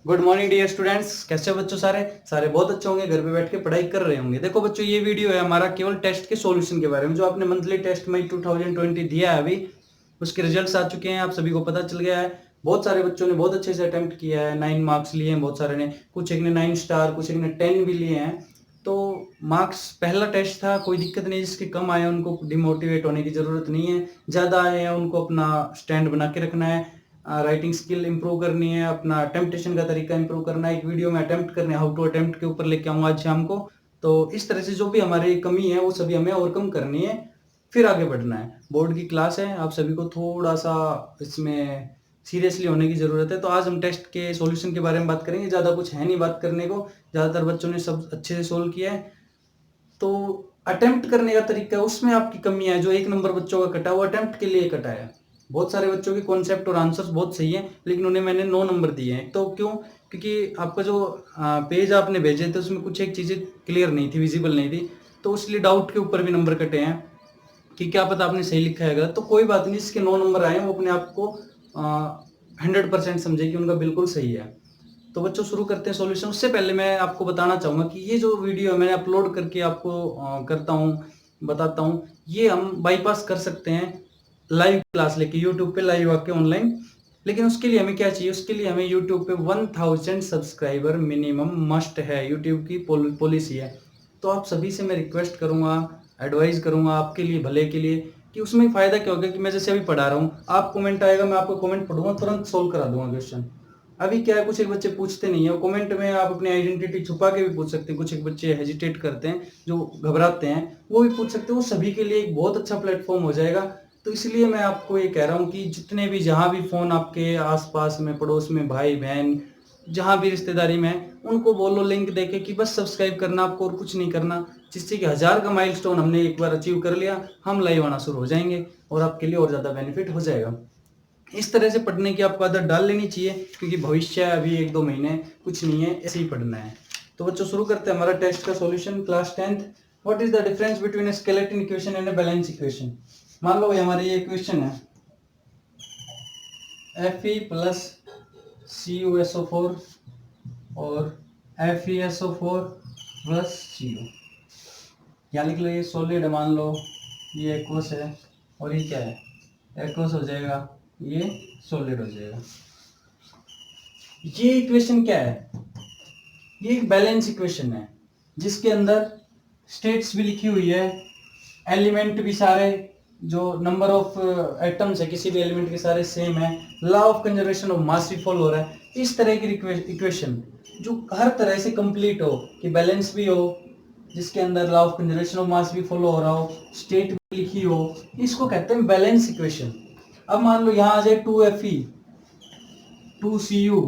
Good morning dear students. कैसे हो बच्चों? सारे सारे बहुत अच्छे होंगे, घर पे बैठ के पढ़ाई कर रहे होंगे। देखो बच्चों, ये वीडियो है हमारा केवल टेस्ट के सॉल्यूशन के बारे में। जो आपने मंथली टेस्ट मई 2020 दिया है, अभी उसके रिजल्ट्स आ चुके हैं, आप सभी को पता चल गया है। बहुत सारे बच्चों ने बहुत अच्छे से अटेम्प्ट किया है, 9 मार्क्स लिए हैं बहुत सारे ने, कुछ एक ने 9 स्टार, कुछ एक ने 10 भी लिए हैं। तो मार्क्स पहला टेस्ट था, कोई दिक्कत नहीं। जिसके कम आए उनको डिमोटिवेट होने की जरूरत नहीं है, ज्यादा आए हैं उनको अपना स्टैंड बना के रखना है, राइटिंग स्किल इंप्रूव करनी है, अपना अटेम्प्टेशन का तरीका इंप्रूव करना है। एक वीडियो में अटेम्प्ट करने, हाउ टू अटेम्प्ट के ऊपर लेके आऊंगा आज शाम को। तो इस तरह से जो भी हमारी कमी है वो सभी हमें ओवरकम करनी है, फिर आगे बढ़ना है। बोर्ड की क्लास है, आप सभी को थोड़ा सा इसमें सीरियसली होने की जरूरत है। तो आज हम टेस्ट के सॉल्यूशन के बारे में बात करेंगे। ज़्यादा कुछ है नहीं बात करने को, ज़्यादातर बच्चों ने सब अच्छे से सोल्व किया है। तो अटेम्प्ट करने का तरीका, उसमें आपकी कमी है। जो 1 नंबर बच्चों का कटा, वो अटेम्प्ट के लिए कटा है। बहुत सारे बच्चों के कॉन्सेप्ट और आंसर्स बहुत सही हैं, लेकिन उन्हें मैंने 9 नंबर दिए हैं। तो क्यों? क्योंकि आपका जो पेज आपने भेजे थे उसमें कुछ एक चीज़ें क्लियर नहीं थी, विजिबल नहीं थी, तो इसलिए डाउट के ऊपर भी नंबर कटे हैं कि क्या पता आपने सही लिखा है गलत। तो कोई बात नहीं, जिसके 9 नंबर आए हैं वो अपने आप को 100% समझे कि उनका बिल्कुल सही है। तो बच्चों शुरू करते हैं सॉल्यूशन। उससे पहले मैं आपको बताना चाहूँगा कि ये जो वीडियो है मैंने अपलोड करके आपको करता हूँ, बताता हूँ, ये हम बाईपास कर सकते हैं लाइव क्लास लेके, यूट्यूब पे लाइव आके ऑनलाइन। लेकिन उसके लिए हमें क्या चाहिए? उसके लिए हमें यूट्यूब पे 1000 सब्सक्राइबर मिनिमम मस्ट है, यूट्यूब की पॉलिसी है। तो आप सभी से मैं रिक्वेस्ट करूँगा, एडवाइस करूँगा आपके लिए, भले के लिए, कि उसमें फ़ायदा क्या होगा कि मैं जैसे अभी पढ़ा रहा हूँ, आप कमेंट आएगा, मैं आपको कमेंट पढ़ूंगा, तुरंत सोल्व करा दूंगा क्वेश्चन। अभी क्या है, कुछ एक बच्चे पूछते नहीं है कमेंट में, आप अपनी आइडेंटिटी छुपा के भी पूछ सकते हैं। कुछ एक बच्चे हेजिटेट करते हैं, जो घबराते हैं, वो भी पूछ सकते हैं। वो सभी के लिए एक बहुत अच्छा प्लेटफॉर्म हो जाएगा। तो इसलिए मैं आपको ये कह रहा हूँ कि जितने भी, जहाँ भी फ़ोन आपके आसपास में, पड़ोस में, भाई बहन, जहाँ भी रिश्तेदारी में है, उनको बोलो लिंक देके कि बस सब्सक्राइब करना आपको, और कुछ नहीं करना। जिससे कि 1000 का माइलस्टोन हमने एक बार अचीव कर लिया, हम लाइव आना शुरू हो जाएंगे और आपके लिए और ज़्यादा बेनिफिट हो जाएगा। इस तरह से पढ़ने की आपको आदत डाल लेनी चाहिए, क्योंकि भविष्य अभी 1-2 महीने कुछ नहीं है, ऐसे ही पढ़ना है। तो बच्चों शुरू करते हैं हमारा टेस्ट का solution. Class 10th, what is the difference between A skeleton equation and a balance equation. मान लो हमारी ये इक्वेशन है Fe प्लस CuSO4 और FeSO4 प्लस CO। यहाँ लिख लो, ये सॉलिड है, मान लो ये एक्वस है, और ये क्या है, एक्वस हो जाएगा, ये सॉलिड हो जाएगा। ये इक्वेशन क्या है? ये एक बैलेंस इक्वेशन है, जिसके अंदर स्टेट्स भी लिखी हुई है, एलिमेंट भी सारे, जो नंबर ऑफ एटम्स है किसी भी एलिमेंट के सारे सेम है, law of conservation of mass भी फॉलो हो रहा है। इस तरह की इक्वेशन जो हर तरह से कंप्लीट हो, कि बैलेंस भी हो, जिसके अंदर law of conservation of mass भी फॉलो हो रहा हो, स्टेट भी लिखी हो, इसको कहते हैं बैलेंस इक्वेशन। अब मान लो यहाँ आ जाए 2Fe 2Cu,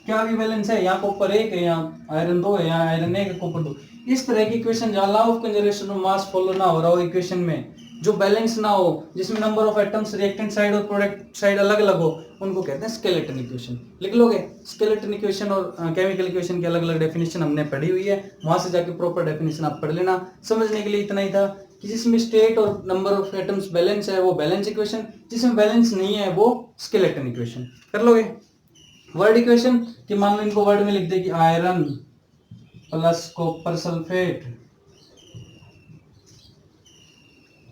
क्या भी बैलेंस है? यहाँ कॉपर 1 है, यहाँ आयरन 2 है, यहाँ आयरन 1 है, कॉपर 2। इस तरह की इक्वेशन जहाँ law of conservation of mass follow ना हो रहा हो इक्वेशन में, जो बैलेंस ना हो, जिसमें number of atoms reactant side और प्रोडक्ट साइड अलग अलग हो, उनको कहते हैं स्केलेटन इक्वेशन। लिख लोगे? स्केलेटन इक्वेशन और केमिकल इक्वेशन की अलग अलग डेफिनेशन हमने पढ़ी हुई है, वहां से जाके प्रॉपर डेफिनेशन आप पढ़ लेना। समझने के लिए इतना ही था कि जिसमें स्टेट और नंबर ऑफ एटम्स बैलेंस है वो बैलेंस इक्वेशन, जिसमें बैलेंस नहीं है वो स्केलेटन इक्वेशन। कर लोगे? वर्ड इक्वेशन, कि मान लो इनको वर्ड में लिख दे कि आयरन प्लस कॉपर सल्फेट,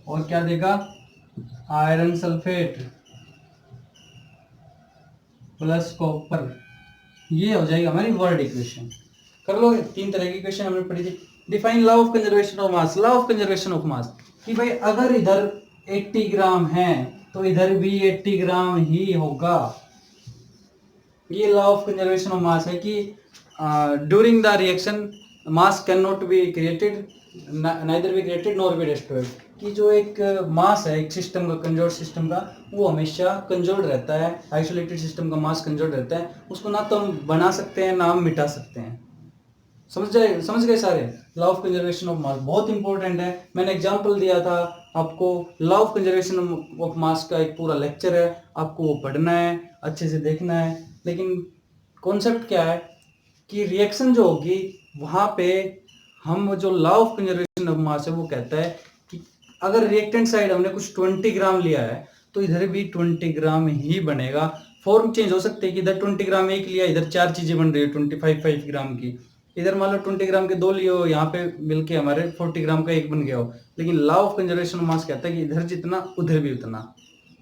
और क्या देगा, आयरन सल्फेट प्लस कॉपर, ये हो जाएगी हमारी वर्ड इक्वेशन। कर लोगे? 3 तरह की इक्वेशन हमने पढ़ी थी। Define law of conservation of mass. Law of conservation of mass, कि भाई अगर इधर 80 ग्राम है तो इधर भी 80 ग्राम ही होगा। ये law of conservation of mass है कि during the reaction mass can not be created, neither be created nor be destroyed. कि जो एक मास है एक सिस्टम का, कंजर्व सिस्टम का, वो हमेशा कंजर्व रहता है। आइसोलेटेड सिस्टम का मास कंजर्व रहता है, उसको ना तो हम बना सकते हैं ना हम मिटा सकते हैं। समझ गए सारे? Law of conservation of mass बहुत इंपॉर्टेंट है। मैंने एग्जांपल दिया था आपको, law of conservation of mass का एक पूरा लेक्चर है, आपको वो पढ़ना है, अच्छे से देखना है। लेकिन कॉन्सेप्ट क्या है कि रिएक्शन जो होगी वहां पे, हम जो law of conservation of mass है वो कहता है कि अगर रिएक्टेंट साइड हमने कुछ 20 ग्राम लिया है तो इधर भी 20 ग्राम ही बनेगा। फॉर्म चेंज हो सकते हैं कि इधर 20 ग्राम एक लिया, इधर 4 चीजें बन रही है 25 ग्राम की, इधर मान लो 20 ग्राम के 2 लियो, यहाँ पे मिलके हमारे 40 ग्राम का एक बन गया हो। लेकिन law of conservation of mass कहता है कि इधर जितना उधर भी उतना।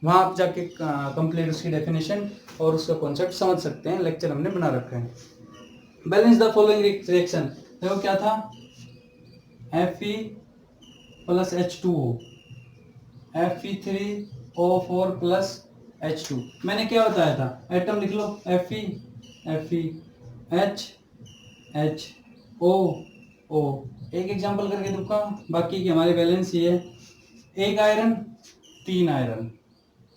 वहां आप जाके कंप्लीट उसकी डेफिनेशन और उसका कॉन्सेप्ट समझ सकते हैं, लेक्चर हमने बना रखा है। बैलेंस द फॉलोइंग रिएक्शन, देखो क्या था, Fe plus H2O, Fe3O4 plus H2। मैंने क्या बताया था, एटम लिख लो, Fe HHOO। एक एग्जांपल करके दूंगा, बाकी की हमारी बैलेंस ये है, एक आयरन 3 आयरन,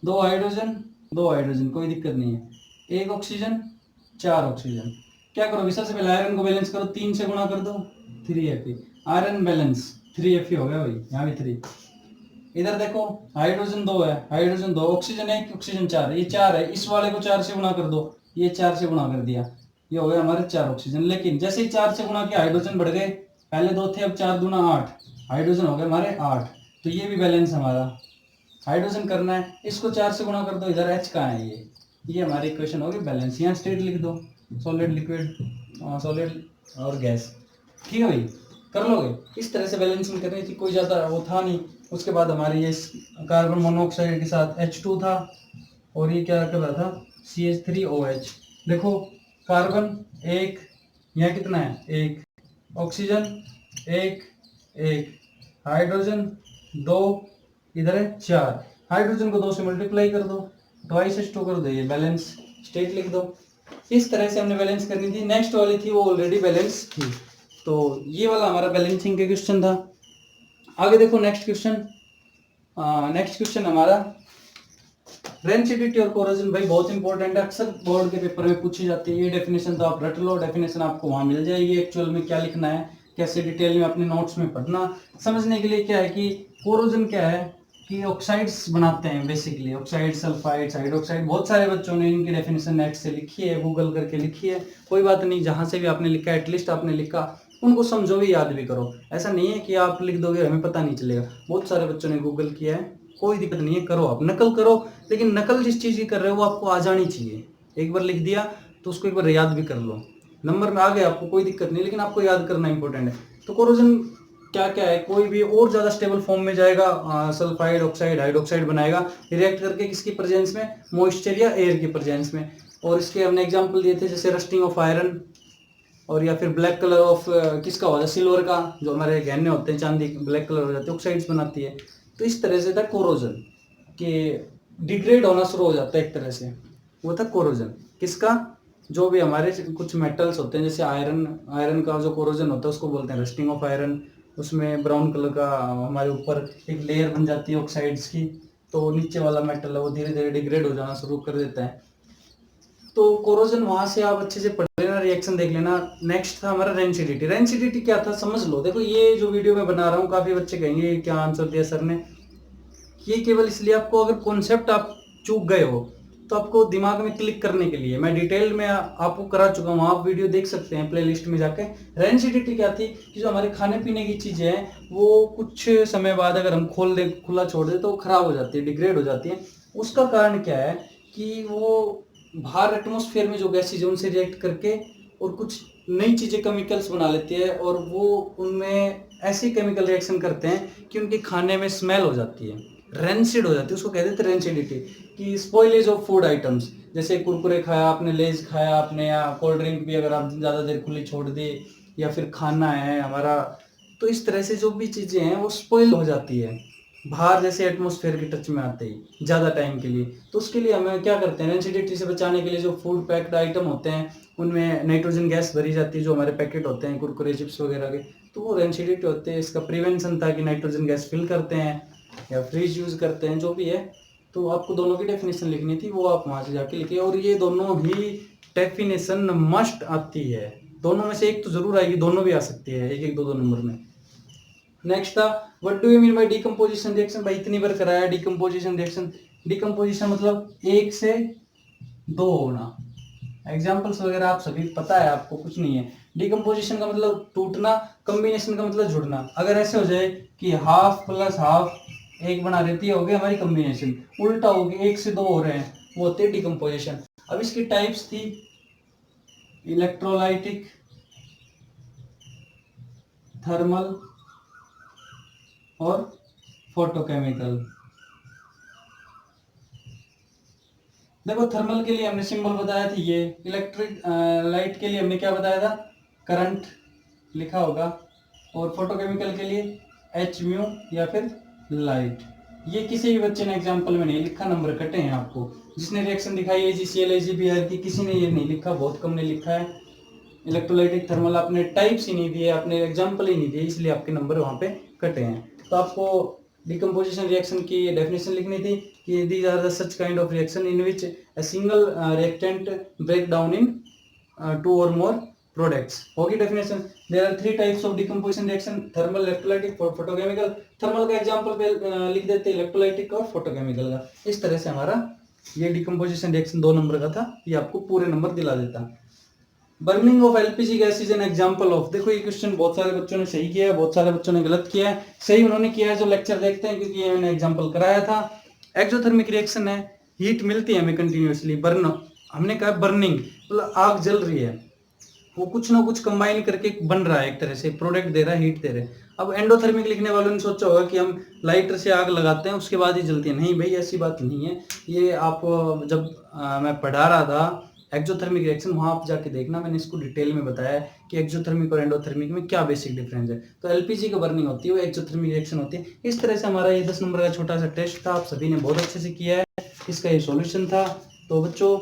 2 हाइड्रोजन 2 हाइड्रोजन, कोई दिक्कत नहीं है, एक ऑक्सीजन 4 ऑक्सीजन। क्या करोगे, सबसे पहले आयरन को बैलेंस करो, 3 से गुणा कर दो 3Fe, आयरन बैलेंस 3Fe हो गया भाई, यहाँ भी 3। इधर देखो हाइड्रोजन 2 है, हाइड्रोजन 2, ऑक्सीजन 1 ऑक्सीजन 4, ये 4 है, इस वाले को 4 से गुणा कर दो, ये 4 से गुणा कर दिया, ये हो गया हमारे 4 ऑक्सीजन। लेकिन जैसे ही 4 से गुणा किया हाइड्रोजन बढ़ गए, पहले 2 थे अब 4 दूना 8, हाइड्रोजन हो गए हमारे 8। तो ये भी बैलेंस हमारा, हाइड्रोजन करना है, इसको 4 से गुणा कर दो, इधर H कहाँ है, ये हमारी इक्वेशन होगी बैलेंस। यहाँ स्टेट लिख दो, सॉलिड लिक्विड सॉलिड और गैस, ठीक है भाई, कर लोगे। इस तरह से बैलेंसिंग करनी थी, कोई ज़्यादा वो था नहीं। उसके बाद हमारे ये कार्बन मोनोऑक्साइड के साथ H2 था, और ये क्या कर रहा था, CH3OH। देखो कार्बन 1, यहाँ कितना है 1, ऑक्सीजन 1 1, हाइड्रोजन 2, इधर है 4, हाइड्रोजन को 2 से मल्टीप्लाई कर दो, ट्वाइस H2 कर दो, ये बैलेंस स्टेट लिख दो। इस तरह से हमने बैलेंस करनी थी। नेक्स्ट वाली थी वो ऑलरेडी बैलेंस थी, तो ये वाला हमारा बैलेंसिंग का क्वेश्चन था। आगे देखो नेक्स्ट क्वेश्चन हमारा रेंसिडिटी और कोरोजन, भाई बहुत इंपॉर्टेंट है, अक्सर बोर्ड के पेपर में पूछी जाती है। ये डेफिनेशन तो आप रट लो, डेफिनेशन आपको वहां मिल जाएगी, एक्चुअल में क्या लिखना है, कैसे डिटेल में अपने नोट्स में पढ़ना। समझने के लिए क्या है कि कोरोजन क्या है कि ऑक्साइड्स बनाते हैं बेसिकली, ऑक्साइड, सल्फाइड्स, हाइड्रोक्साइड। बहुत सारे बच्चों ने इनकी डेफिनेशन नेट से लिखी है, गूगल करके लिखी है, कोई बात नहीं, जहां से भी आपने लिखा है एटलीस्ट आपने लिखा, उनको समझो भी, याद भी करो। ऐसा नहीं है कि आप लिख दोगे हमें पता नहीं चलेगा, बहुत सारे बच्चों ने गूगल किया है, कोई दिक्कत नहीं है, करो आप नकल करो, लेकिन नकल जिस चीज़ की कर रहे हो वो आपको आ जानी चाहिए। एक बार लिख दिया तो उसको एक बार याद भी कर लो, नंबर में आ गया आपको कोई दिक्कत नहीं, लेकिन आपको याद करना इंपॉर्टेंट है। तो कोरोजन क्या क्या है, कोई भी और ज़्यादा स्टेबल फॉर्म में जाएगा, सल्फाइड, ऑक्साइड, हाइड्रोक्साइड बनाएगा, रिएक्ट करके किसकी प्रेजेंस में, मॉइस्चर या एयर की प्रेजेंस में। और इसके हमने एग्जाम्पल दिए थे, जैसे रस्टिंग ऑफ आयरन, और या फिर ब्लैक कलर ऑफ किसका होता है, सिल्वर का, जो हमारे गहने होते हैं चांदी, ब्लैक कलर हो जाते हैं, ऑक्साइड्स बनाती है। तो इस तरह से था कोरोजन, कि डिग्रेड होना शुरू हो जाता है एक तरह से, वो था कोरोजन किसका, जो भी हमारे कुछ मेटल्स होते हैं, जैसे आयरन का जो कोरोजन होता है उसको बोलते हैं रस्टिंग ऑफ आयरन। उसमें ब्राउन कलर का हमारे ऊपर एक लेयर बन जाती है ऑक्साइड्स की, तो नीचे वाला मेटल है वो धीरे धीरे डिग्रेड हो जाना शुरू कर देता है। तो कोरोजन वहां से आप अच्छे से पढ़ लेना, रिएक्शन देख लेना। नेक्स्ट था हमारा रेंसिडिटी। रेंसिडिटी क्या था समझ लो। देखो ये जो वीडियो मैं बना रहा हूँ, काफी बच्चे कहेंगे क्या आंसर दिया सर ने, ये केवल इसलिए आपको, अगर कॉन्सेप्ट आप चूक गए हो तो आपको दिमाग में क्लिक करने के लिए मैं डिटेल में आपको करा चुका हूँ, आप वीडियो देख सकते हैं प्लेलिस्ट में जाके। रेंसिडिटी क्या थी कि जो हमारे खाने पीने की चीजें हैं वो कुछ समय बाद अगर हम खोल दे, खुला छोड़ दे तो खराब हो जाती है, डिग्रेड हो जाती है। उसका कारण क्या है कि वो बाहर एटमोसफेयर में जो गैसेज है उनसे रिएक्ट करके और कुछ नई चीजें, केमिकल्स बना लेती है, और वो उनमें ऐसी केमिकल रिएक्शन करते हैं कि उनके खाने में स्मेल हो जाती है, रेंसिड हो जाती है, उसको कह देते हैं रेंसिडिटी। कि स्पॉइलेज ऑफ फूड आइटम्स, जैसे कुरकुरे खाया आपने, लेज खाया आपने, या कोल्ड ड्रिंक भी अगर आप ज़्यादा देर खुली छोड़ दी, या फिर खाना है हमारा, तो इस तरह से जो भी चीज़ें हैं वो स्पॉइल हो जाती है बाहर, जैसे एटमॉस्फेयर के टच में आते ही ज़्यादा टाइम के लिए। तो उसके लिए हमें क्या करते हैं, रेंसिडिटी से बचाने के लिए जो फूड पैक्ड आइटम होते हैं उनमें नाइट्रोजन गैस भरी जाती है, जो हमारे पैकेट होते हैं कुरकुरे चिप्स वगैरह के, तो वो रेंसिडिटी होते हैं। इसका प्रिवेंशन था कि नाइट्रोजन गैस फिल करते हैं या फ्रीज यूज करते हैं, जो भी है। तो आपको दोनों की डेफिनेशन लिखनी थी, वो आप वहां से जाके लिखिए, और ये दोनों ही डेफिनेशन मस्ट आती है, दोनों में से एक तो जरूर आएगी, दोनों भी आ सकती है, एक एक दो दो नंबर में। नेक्स्ट था what do you mean by decomposition reaction. भाई इतनी बार कराया डिकम्पोजिशन रिएक्शन। डिकम्पोजिशन मतलब 1 से 2 होना, एग्जाम्पल्स वगैरह आप सभी पता है, आपको कुछ नहीं है। डिकम्पोजिशन का मतलब टूटना, कम्बिनेशन का मतलब जुड़ना। अगर ऐसे हो जाए कि हाफ प्लस हाफ 1 बना देती है, हो गई हमारी कम्बिनेशन। उल्टा हो गया 1 से 2 हो रहे हैं, वो होते हैं डिकम्पोजिशन। अब इसकी टाइप्स थी इलेक्ट्रोलाइटिक, थर्मल और फोटोकेमिकल। देखो थर्मल के लिए हमने सिंबल बताया था ये, इलेक्ट्रिक लाइट के लिए हमने क्या बताया था, करंट लिखा होगा, और फोटोकेमिकल के लिए एच म्यू या फिर लाइट। ये किसी भी बच्चे ने एग्जाम्पल में नहीं लिखा, नंबर कटे हैं आपको। जिसने रिएक्शन दिखाई है AgCl AgBr की, किसी ने ये नहीं लिखा, बहुत कम ने लिखा है। इलेक्ट्रोलाइटिक थर्मल आपने टाइप्स ही नहीं दिए, आपने एग्जाम्पल ही नहीं दिए, इसलिए आपके नंबर वहाँ पे कटे हैं। तो आपको डिकम्पोजिशन रिएक्शन की डेफिनेशन लिखनी थी कि these are the such kind of reaction in which a single reactant break down in 2 or more products। होगी definition. There are 3 types of decomposition reaction, thermal, electrolytic, photochemical. Thermal का example पे लिख देते electrolytic और photochemical का। इस तरह से हमारा ये डिकम्पोजिशन रिएक्शन 2 नंबर का था, ये आपको पूरे नंबर दिला देता। Burning of LPG gas is an example of. देखो ये क्वेश्चन बहुत सारे बच्चों ने सही किया है, बहुत सारे बच्चों ने गलत किया है। सही उन्होंने किया है जो लेक्चर देखते हैं, क्योंकि ये मैंने एग्जांपल कराया था। एक्सोथर्मिक रिएक्शन है, हीट मिलती है हमें कंटिन्यूअसली, बर्न, हमने कहा बर्निंग मतलब आग जल रही है, वो कुछ ना कुछ कंबाइन करके बन रहा है, एक तरह से प्रोडक्ट दे रहा है, हीट दे रहे हैं। अब एंडोथर्मिक लिखने वालों ने सोचा होगा कि हम लाइटर से आग लगाते हैं उसके बाद ही जलती है। नहीं भाई, ऐसी बात नहीं है। ये आप जब मैं पढ़ा रहा था एक्सोथर्मिक रिएक्शन, वहां आप जाके देखना, मैंने इसको डिटेल में बताया है कि एक्सोथर्मिक और एंडोथर्मिक में क्या बेसिक डिफरेंस है। तो एलपीजी का बर्निंग होती है, वो एक्सोथर्मिक रिएक्शन होती है। इस तरह से हमारा ये 10 नंबर का छोटा सा टेस्ट था, आप सभी ने बहुत अच्छे से किया है, इसका ये सॉल्यूशन था। तो बच्चों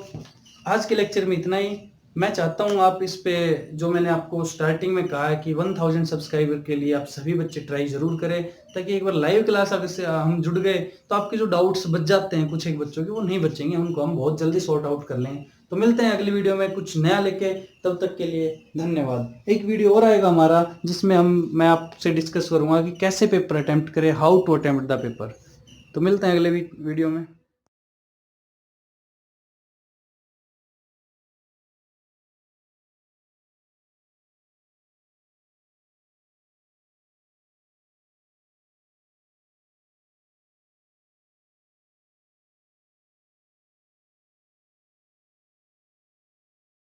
आज के लेक्चर में इतना ही। मैं चाहता हूँ आप इस पे, जो मैंने आपको स्टार्टिंग में कहा है कि 1000 सब्सक्राइबर के लिए आप सभी बच्चे ट्राई जरूर करें, ताकि एक बार लाइव क्लास अगर से हम जुड़ गए तो आपके जो डाउट्स बच जाते हैं कुछ एक बच्चों के, वो नहीं बचेंगे, उनको हम बहुत जल्दी सॉर्ट आउट कर लेंगे। तो मिलते हैं अगली वीडियो में कुछ नया लेके, तब तक के लिए धन्यवाद। एक वीडियो और आएगा हमारा जिसमें मैं आपसे डिस्कस करूंगा कि कैसे पेपर अटेम्प्ट करें, how to attempt the paper. तो मिलते हैं अगले वीडियो में।